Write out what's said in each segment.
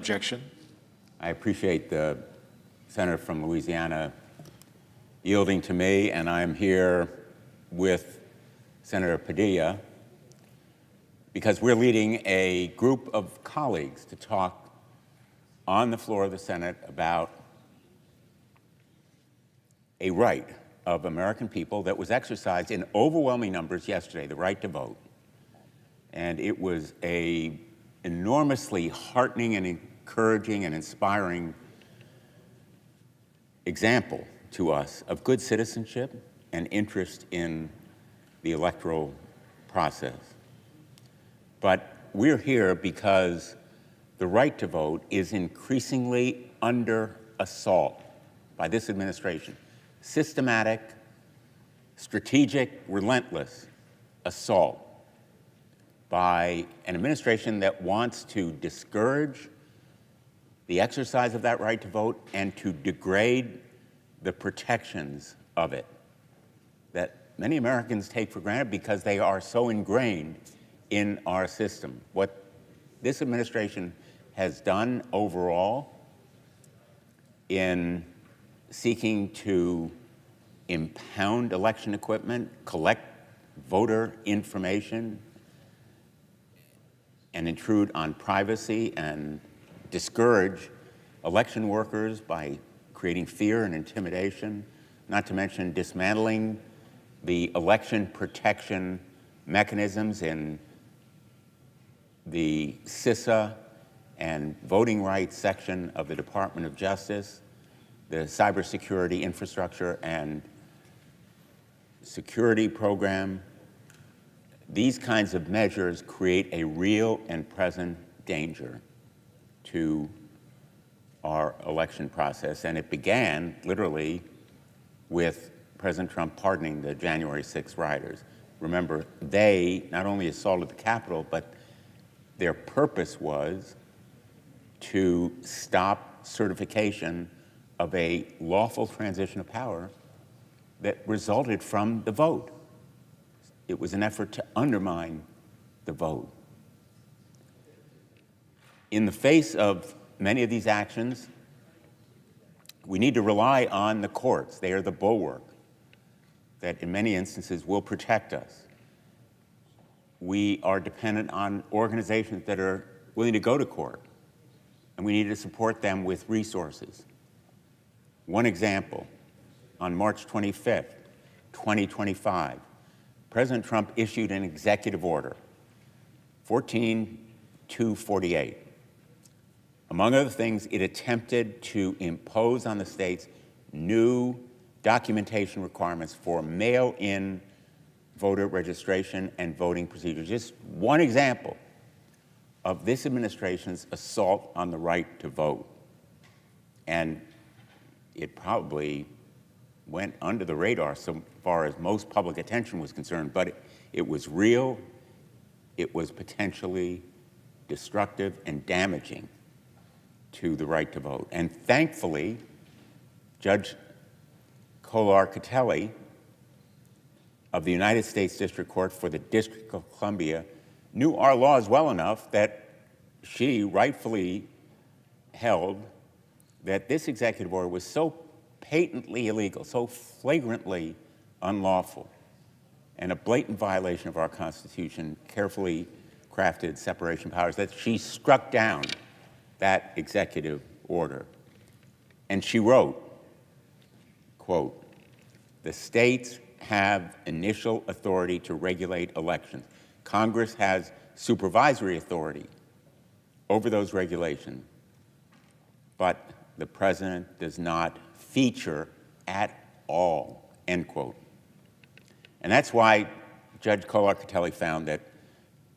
objection. I appreciate the senator from Louisiana yielding to me, and I'm here with Senator Padilla because we're leading a group of colleagues to talk on the floor of the Senate about a right of American people that was exercised in overwhelming numbers yesterday, the right to vote. And it was an enormously heartening and encouraging and inspiring example to us of good citizenship and interest in the electoral process. But we're here because the right to vote is increasingly under assault by this administration. Systematic, strategic, relentless assault by an administration that wants to discourage the exercise of that right to vote and to degrade the protections of it that many Americans take for granted because they are so ingrained in our system. What this administration has done overall in seeking to impound election equipment, collect voter information, and intrude on privacy and discourage election workers by creating fear and intimidation, not to mention dismantling the election protection mechanisms in the CISA and voting rights section of the Department of Justice, the cybersecurity infrastructure and security program. These kinds of measures create a real and present danger to our election process. And it began literally with President Trump pardoning the January 6th rioters. Remember, they not only assaulted the Capitol, but their purpose was to stop certification of a lawful transition of power that resulted from the vote. It was an effort to undermine the vote. In the face of many of these actions, we need to rely on the courts. They are the bulwark that in many instances will protect us. We are dependent on organizations that are willing to go to court, and we need to support them with resources. One example, on March 25th, 2025, President Trump issued an executive order, 14248. Among other things, it attempted to impose on the states new documentation requirements for mail-in voter registration and voting procedures. Just one example of this administration's assault on the right to vote. And it probably went under the radar so far as most public attention was concerned, but it was real, it was potentially destructive and damaging to the right to vote. And thankfully, Judge Kolar-Catelli of the United States District Court for the District of Columbia knew our laws well enough that she rightfully held that this executive order was so patently illegal, so flagrantly unlawful, and a blatant violation of our Constitution, carefully crafted separation of powers, that she struck down that executive order. And she wrote, quote, "The states have initial authority to regulate elections. Congress has supervisory authority over those regulations, but the president does not feature at all," end quote. And that's why Judge Kolar-Catelli found that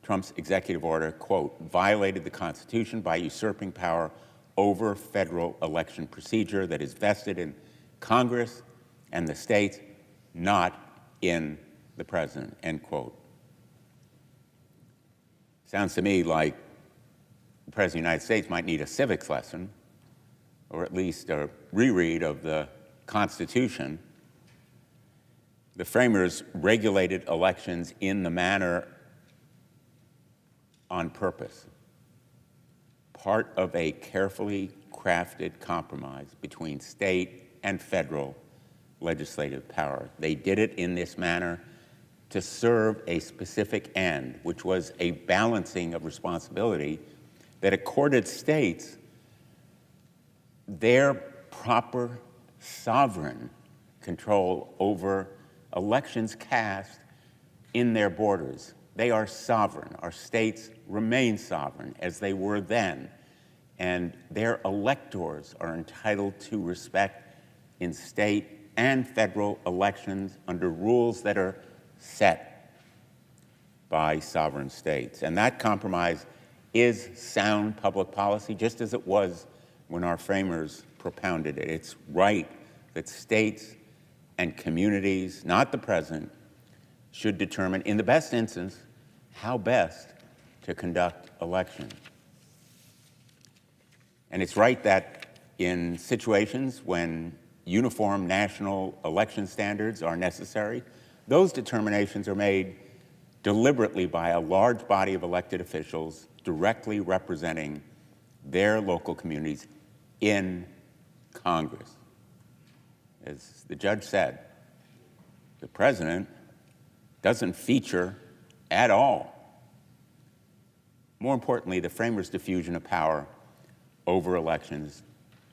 Trump's executive order, quote, "violated the Constitution by usurping power over federal election procedure that is vested in Congress and the states, not in the president," end quote. Sounds to me like the President of the United States might need a civics lesson, or at least a reread of the Constitution. The framers regulated elections in the manner on purpose. part of a carefully crafted compromise between state and federal legislative power. They did it in this manner to serve a specific end, which was a balancing of responsibility that accorded states their proper sovereign control over elections cast in their borders. They are sovereign. Our states remain sovereign as they were then, and their electors are entitled to respect in state and federal elections under rules that are set by sovereign states. And that compromise is sound public policy, just as it was when our framers propounded it. It's right that states and communities, not the president, should determine, in the best instance, how best to conduct elections. And it's right that in situations when uniform national election standards are necessary, those determinations are made deliberately by a large body of elected officials directly representing their local communities in Congress. As the judge said, the president doesn't feature at all. More importantly, the framers' diffusion of power over elections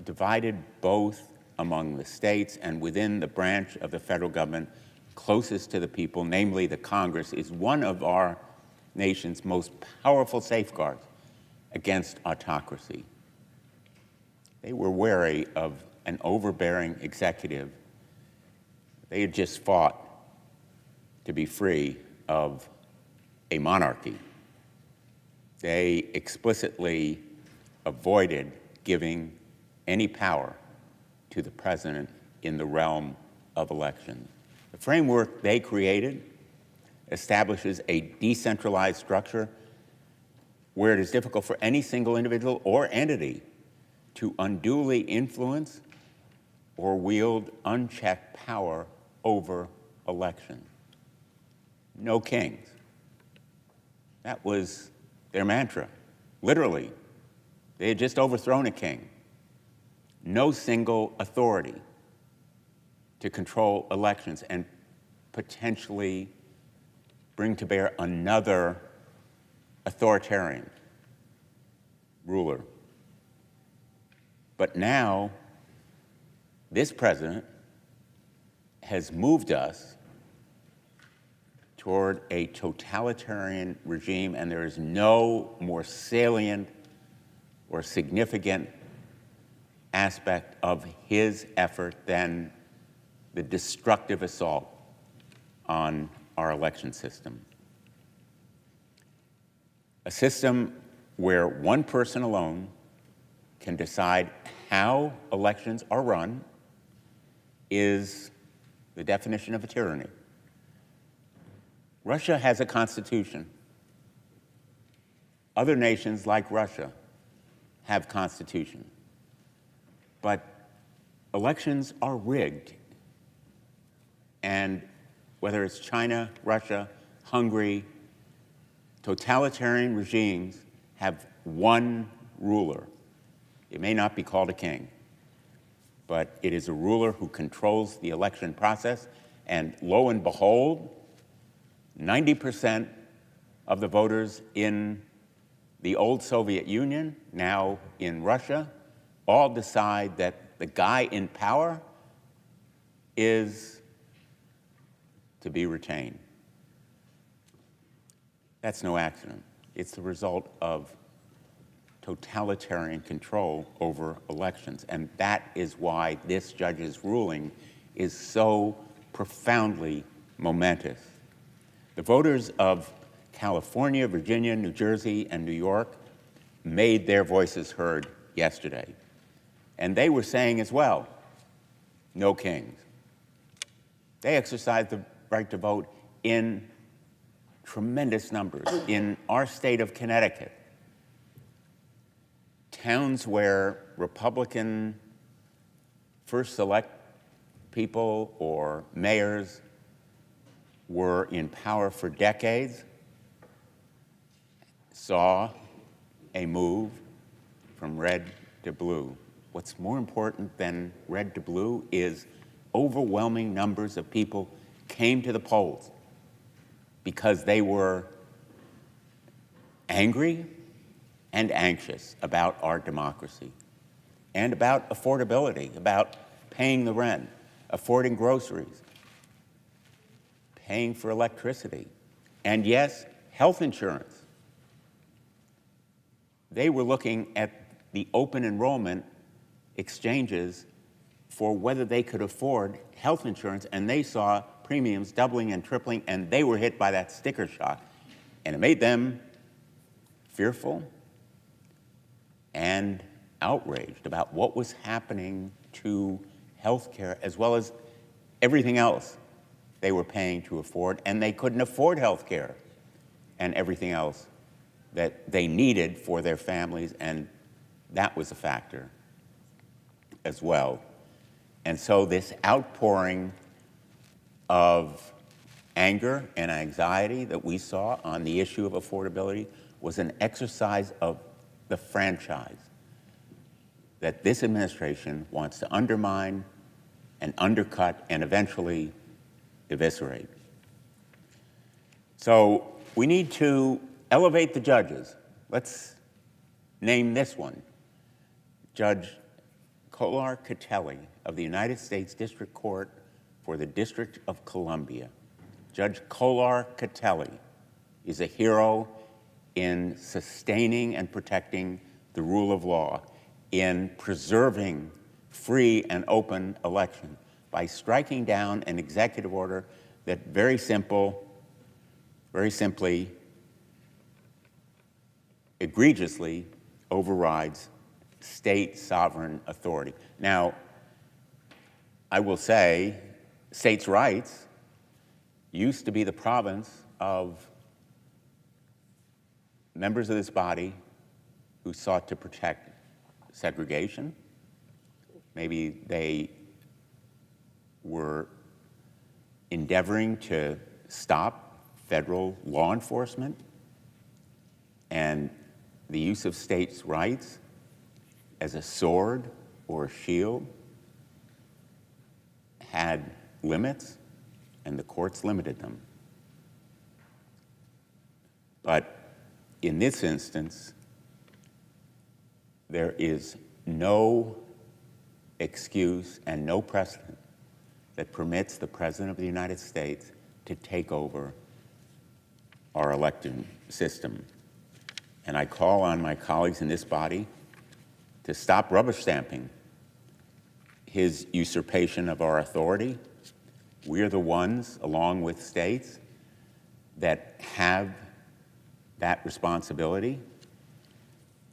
divided both among the states and within the branch of the federal government closest to the people, namely the Congress, is one of our nation's most powerful safeguards against autocracy. They were wary of an overbearing executive. They had just fought to be free of a monarchy. They explicitly avoided giving any power to the president in the realm of elections. The framework they created establishes a decentralized structure where it is difficult for any single individual or entity to unduly influence or wield unchecked power over elections. No kings. That was their mantra, literally. They had just overthrown a king. No single authority to control elections and potentially bring to bear another authoritarian ruler. But now, this president has moved us toward a totalitarian regime, and there is no more salient or significant aspect of his effort than the destructive assault on our election system. A system where one person alone can decide how elections are run is the definition of a tyranny. Russia has a constitution. Other nations like Russia have constitutions. But elections are rigged. And whether it's China, Russia, Hungary, totalitarian regimes have one ruler. It may not be called a king, but it is a ruler who controls the election process. And lo and behold, 90% of the voters in the old Soviet Union, now in Russia, all decide that the guy in power is to be retained. That's no accident. It's the result of totalitarian control over elections. And that is why this judge's ruling is so profoundly momentous. The voters of California, Virginia, New Jersey, and New York made their voices heard yesterday. And they were saying as well, no kings. They exercised the right to vote in tremendous numbers. In our state of Connecticut, towns where Republican first select people or mayors were in power for decades saw a move from red to blue. What's more important than red to blue is overwhelming numbers of people came to the polls because they were angry and anxious about our democracy and about affordability, about paying the rent, affording groceries, paying for electricity, and yes, health insurance. They were looking at the open enrollment exchanges for whether they could afford health insurance, and they saw premiums doubling and tripling, and they were hit by that sticker shock. And it made them fearful and outraged about what was happening to health care as well as everything else they were paying to afford, and they couldn't afford health care and everything else that they needed for their families, and that was a factor as well. And so this outpouring of anger and anxiety that we saw on the issue of affordability was an exercise of the franchise that this administration wants to undermine and undercut and eventually eviscerate. So we need to elevate the judges. Let's name this one. Judge Kolar-Catelli of the United States District Court for the District of Columbia. Judge Kolar-Catelli is a hero in sustaining and protecting the rule of law, in preserving free and open election by striking down an executive order that very simply, egregiously overrides state sovereign authority. Now, I will say states' rights used to be the province of members of this body who sought to protect segregation. Maybe they were endeavoring to stop federal law enforcement, and the use of states' rights as a sword or a shield had limits, and the courts limited them. But in this instance, there is no excuse and no precedent that permits the President of the United States to take over our election system. And I call on my colleagues in this body to stop rubber stamping his usurpation of our authority. We are the ones, along with states, that have that responsibility.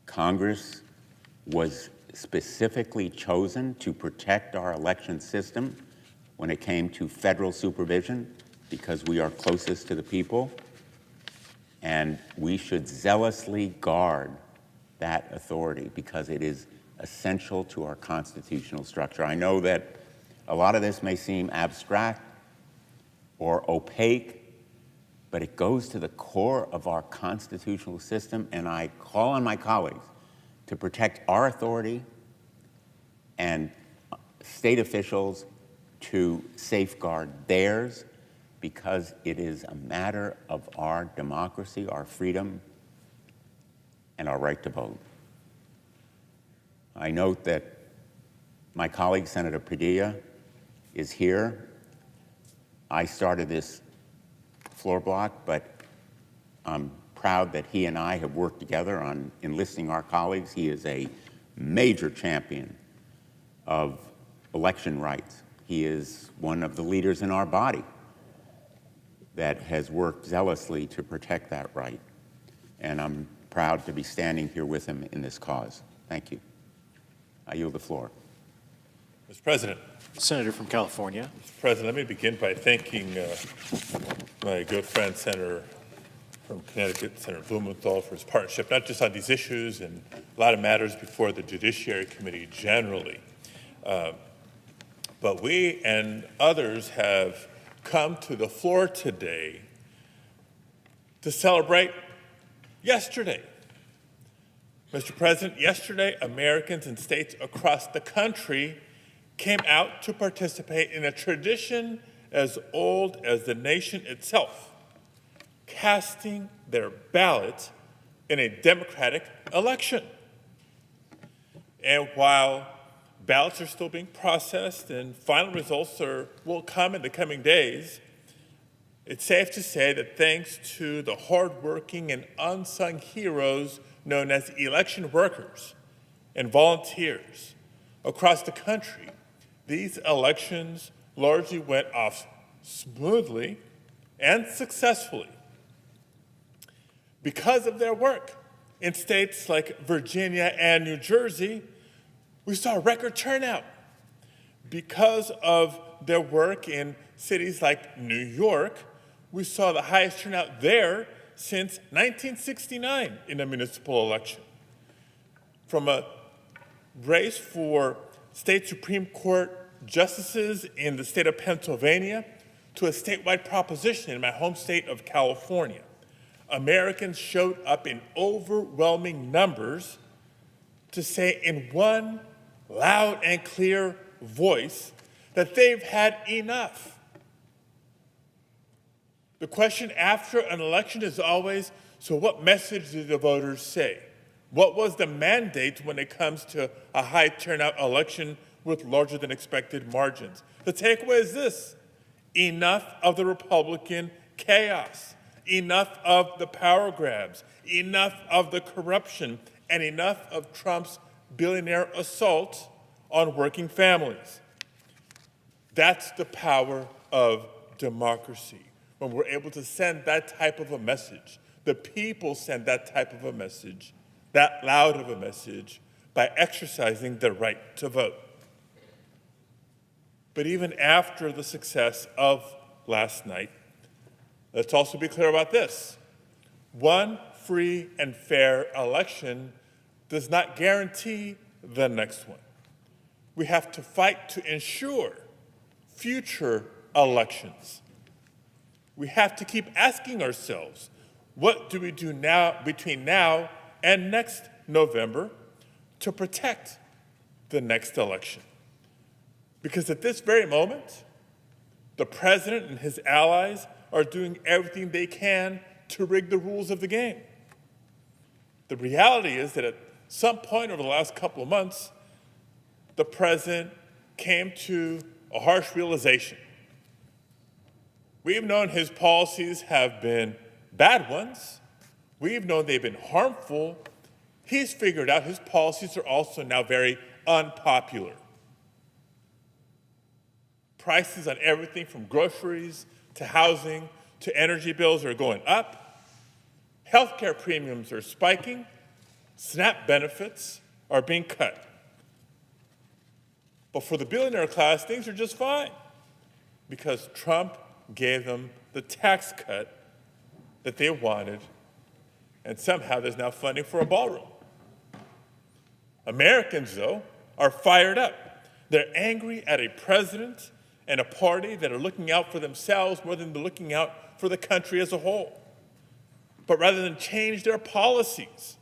Congress was specifically chosen to protect our election system when it came to federal supervision because we are closest to the people, and we should zealously guard that authority because it is essential to our constitutional structure. I know that a lot of this may seem abstract or opaque, but it goes to the core of our constitutional system, and I call on my colleagues to protect our authority and state officials to safeguard theirs because it is a matter of our democracy, our freedom, and our right to vote. I note that my colleague, Senator Padilla, is here. I started this floor block, but I'm proud that he and I have worked together on enlisting our colleagues. He is a major champion of election rights. He is one of the leaders in our body that has worked zealously to protect that right. And I'm proud to be standing here with him in this cause. Thank you. I yield the floor. Mr. President. Senator from California. Mr. President, let me begin by thanking my good friend, Senator from Connecticut, Senator Blumenthal, for his partnership, not just on these issues and a lot of matters before the Judiciary Committee generally. But we and others have come to the floor today to celebrate yesterday. Mr. President, yesterday, Americans in states across the country came out to participate in a tradition as old as the nation itself, casting their ballot in a democratic election. And while ballots are still being processed and final results will come in the coming days, it's safe to say that thanks to the hardworking and unsung heroes known as election workers and volunteers across the country, these elections largely went off smoothly and successfully. Because of their work in states like Virginia and New Jersey, we saw a record turnout. Because of their work in cities like New York, we saw the highest turnout there since 1969 in a municipal election. From a race for state Supreme Court justices in the state of Pennsylvania to a statewide proposition in my home state of California, Americans showed up in overwhelming numbers to say in one loud and clear voice that they've had enough. The question after an election is always, so what message did the voters say? What was the mandate when it comes to a high turnout election with larger than expected margins? The takeaway is this: enough of the Republican chaos, enough of the power grabs, enough of the corruption, and enough of Trump's billionaire assault on working families. That's the power of democracy. When we're able to send that type of a message, the people send that type of a message, that loud of a message, by exercising their right to vote. But even after the success of last night, let's also be clear about this. One free and fair election does not guarantee the next one. We have to fight to ensure future elections. We have to keep asking ourselves, what do we do now, between now and next November, to protect the next election? Because at this very moment, the president and his allies are doing everything they can to rig the rules of the game. The reality is that at some point over the last couple of months, the president came to a harsh realization. We've known his policies have been bad ones. We've known they've been harmful. He's figured out his policies are also now very unpopular. Prices on everything from groceries to housing to energy bills are going up. Healthcare premiums are spiking. SNAP benefits are being cut. But for the billionaire class, things are just fine because Trump gave them the tax cut that they wanted, and somehow there's now funding for a ballroom. Americans, though, are fired up. They're angry at a president and a party that are looking out for themselves more than they're looking out for the country as a whole. But rather than change their policies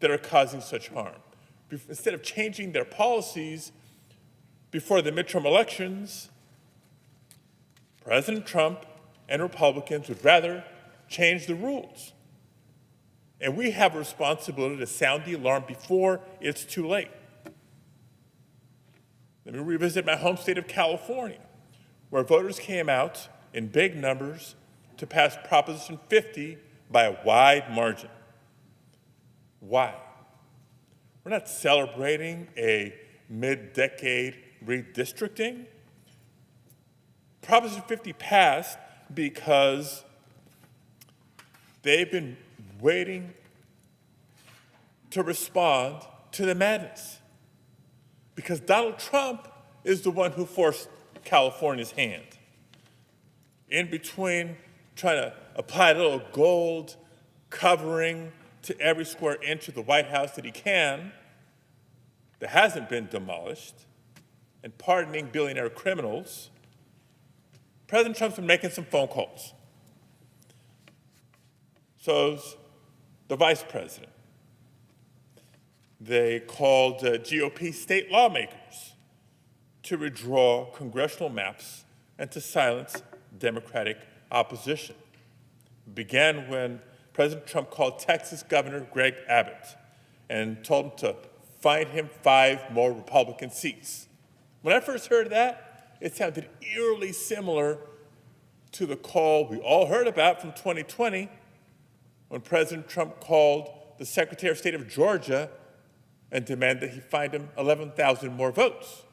that are causing such harm, instead of changing their policies before the midterm elections, President Trump and Republicans would rather change the rules. And we have a responsibility to sound the alarm before it's too late. Let me revisit my home state of California, where voters came out in big numbers to pass Proposition 50 by a wide margin. Why? We're not celebrating a mid-decade redistricting. Proposition 50 passed because they've been waiting to respond to the madness. Because Donald Trump is the one who forced California's hand. In between trying to apply a little gold covering to every square inch of the White House that he can, that hasn't been demolished, and pardoning billionaire criminals, President Trump's been making some phone calls. So's the vice president. They called GOP state lawmakers to redraw congressional maps and to silence Democratic opposition. It began when President Trump called Texas Governor Greg Abbott and told him to find him 5 more Republican seats. When I first heard that, it sounded eerily similar to the call we all heard about from 2020 when President Trump called the Secretary of State of Georgia and demanded that he find him 11,000 more votes.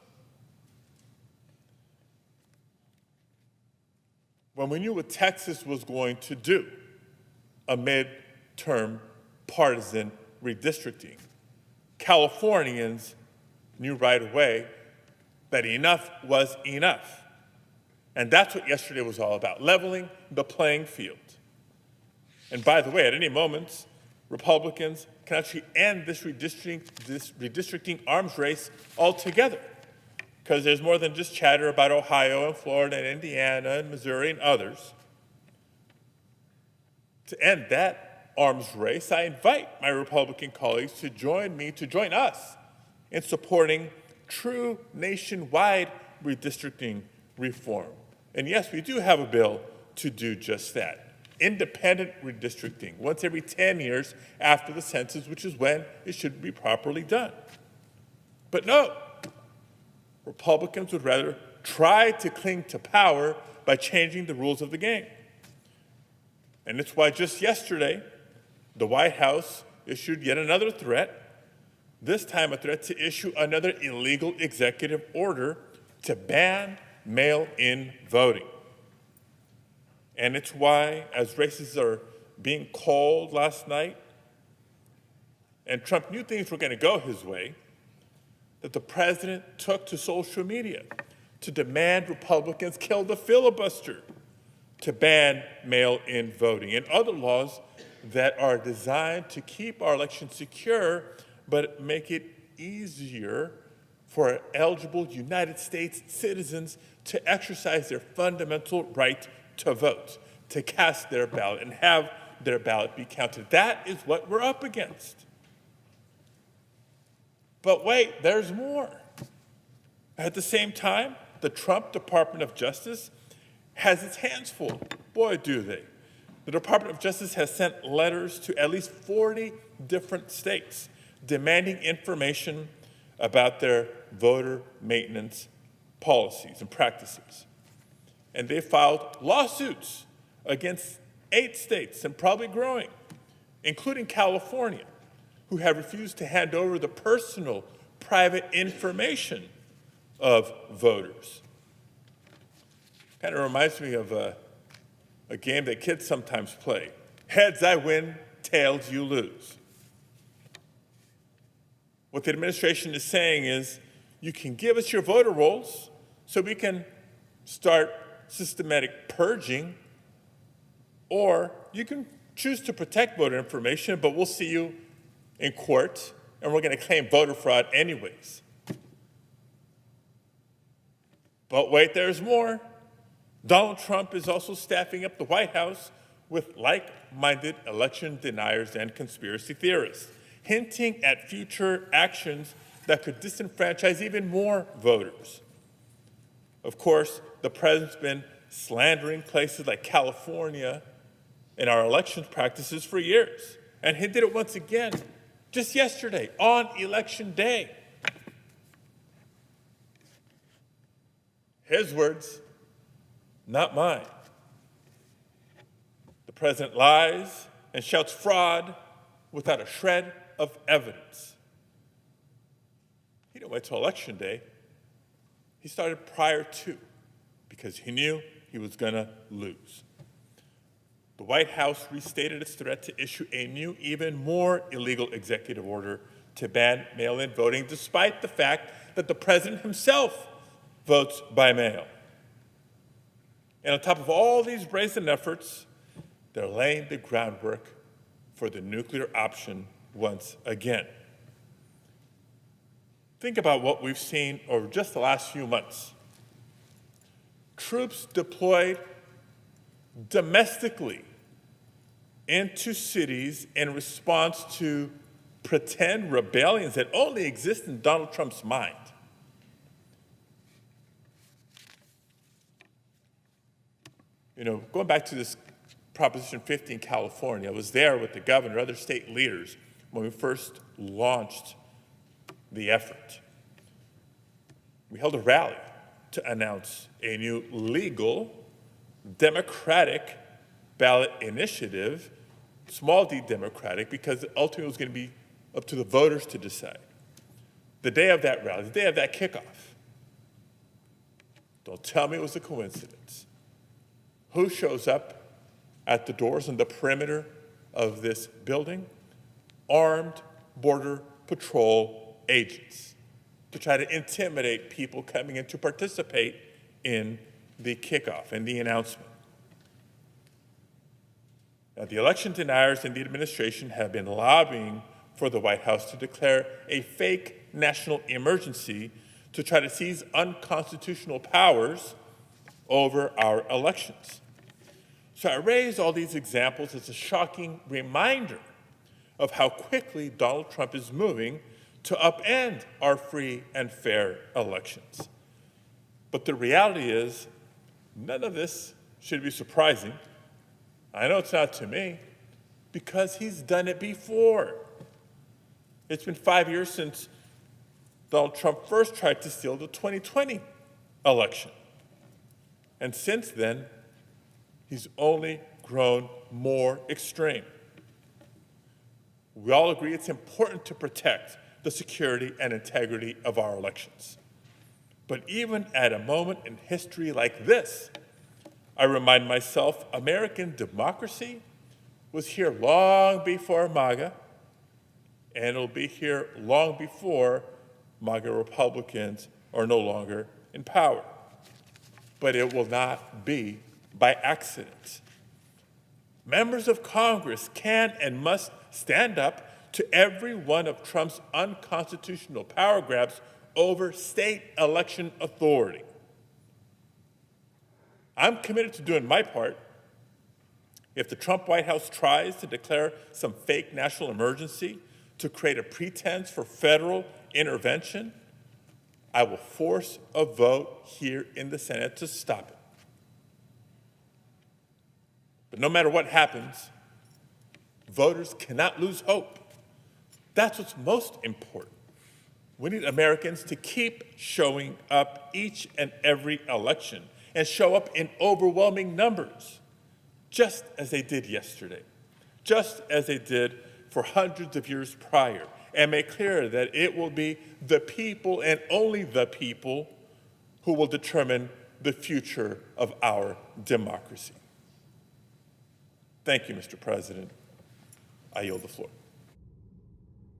When we knew what Texas was going to do, a midterm partisan redistricting, Californians knew right away that enough was enough. And that's what yesterday was all about, leveling the playing field. And by the way, at any moment, Republicans can actually end this redistricting arms race altogether, because there's more than just chatter about Ohio and Florida and Indiana and Missouri and others. To end that arms race, I invite my Republican colleagues to join us in supporting true nationwide redistricting reform. And yes, we do have a bill to do just that. Independent redistricting, once every 10 years after the census, which is when it should be properly done. But no, Republicans would rather try to cling to power by changing the rules of the game. And it's why just yesterday, the White House issued yet another threat, this time a threat to issue another illegal executive order to ban mail-in voting. And it's why, as races are being called last night, and Trump knew things were going to go his way, that the president took to social media to demand Republicans kill the filibuster, to ban mail-in voting and other laws that are designed to keep our elections secure, but make it easier for eligible United States citizens to exercise their fundamental right to vote, to cast their ballot and have their ballot be counted. That is what we're up against. But wait, there's more. At the same time, the Trump Department of Justice has its hands full. Boy, do they. The Department of Justice has sent letters to at least 40 different states demanding information about their voter maintenance policies and practices. And they filed lawsuits against 8 states, and probably growing, including California, who have refused to hand over the personal, private information of voters. Kind of reminds me of a game that kids sometimes play. Heads I win, tails you lose. What the administration is saying is, you can give us your voter rolls so we can start systematic purging, or you can choose to protect voter information, but we'll see you in court, and we're going to claim voter fraud anyways. But wait, there's more. Donald Trump is also staffing up the White House with like-minded election deniers and conspiracy theorists, hinting at future actions that could disenfranchise even more voters. Of course, the president's been slandering places like California in our elections practices for years, and he did it once again just yesterday on Election Day. His words, not mine. The president lies and shouts fraud without a shred of evidence. He didn't wait till Election Day. He started prior to, because he knew he was going to lose. The White House restated its threat to issue a new, even more illegal executive order to ban mail-in voting, despite the fact that the president himself votes by mail. And on top of all these brazen efforts, they're laying the groundwork for the nuclear option once again. Think about what we've seen over just the last few months. Troops deployed domestically into cities in response to pretend rebellions that only exist in Donald Trump's mind. You know, going back to this Proposition 50 in California, I was there with the governor, other state leaders, when we first launched the effort. We held a rally to announce a new legal, democratic ballot initiative, small d democratic, because ultimately it was going to be up to the voters to decide. The day of that rally, the day of that kickoff, don't tell me it was a coincidence. Who shows up at the doors on the perimeter of this building? Armed Border Patrol agents to try to intimidate people coming in to participate in the kickoff and the announcement. Now, the election deniers and the administration have been lobbying for the White House to declare a fake national emergency to try to seize unconstitutional powers over our elections. So I raise all these examples as a shocking reminder of how quickly Donald Trump is moving to upend our free and fair elections. But the reality is, none of this should be surprising. I know it's not to me, because he's done it before. It's been 5 years since Donald Trump first tried to steal the 2020 election. And since then, he's only grown more extreme. We all agree it's important to protect the security and integrity of our elections. But even at a moment in history like this, I remind myself American democracy was here long before MAGA, and it'll be here long before MAGA Republicans are no longer in power. But it will not be by accident. Members of Congress can and must stand up to every one of Trump's unconstitutional power grabs over state election authority. I'm committed to doing my part. If the Trump White House tries to declare some fake national emergency to create a pretense for federal intervention, I will force a vote here in the Senate to stop it. But no matter what happens, voters cannot lose hope. That's what's most important. We need Americans to keep showing up each and every election and show up in overwhelming numbers, just as they did yesterday, just as they did for hundreds of years prior, and make clear that it will be the people and only the people who will determine the future of our democracy. Thank you, Mr. President. I yield the floor.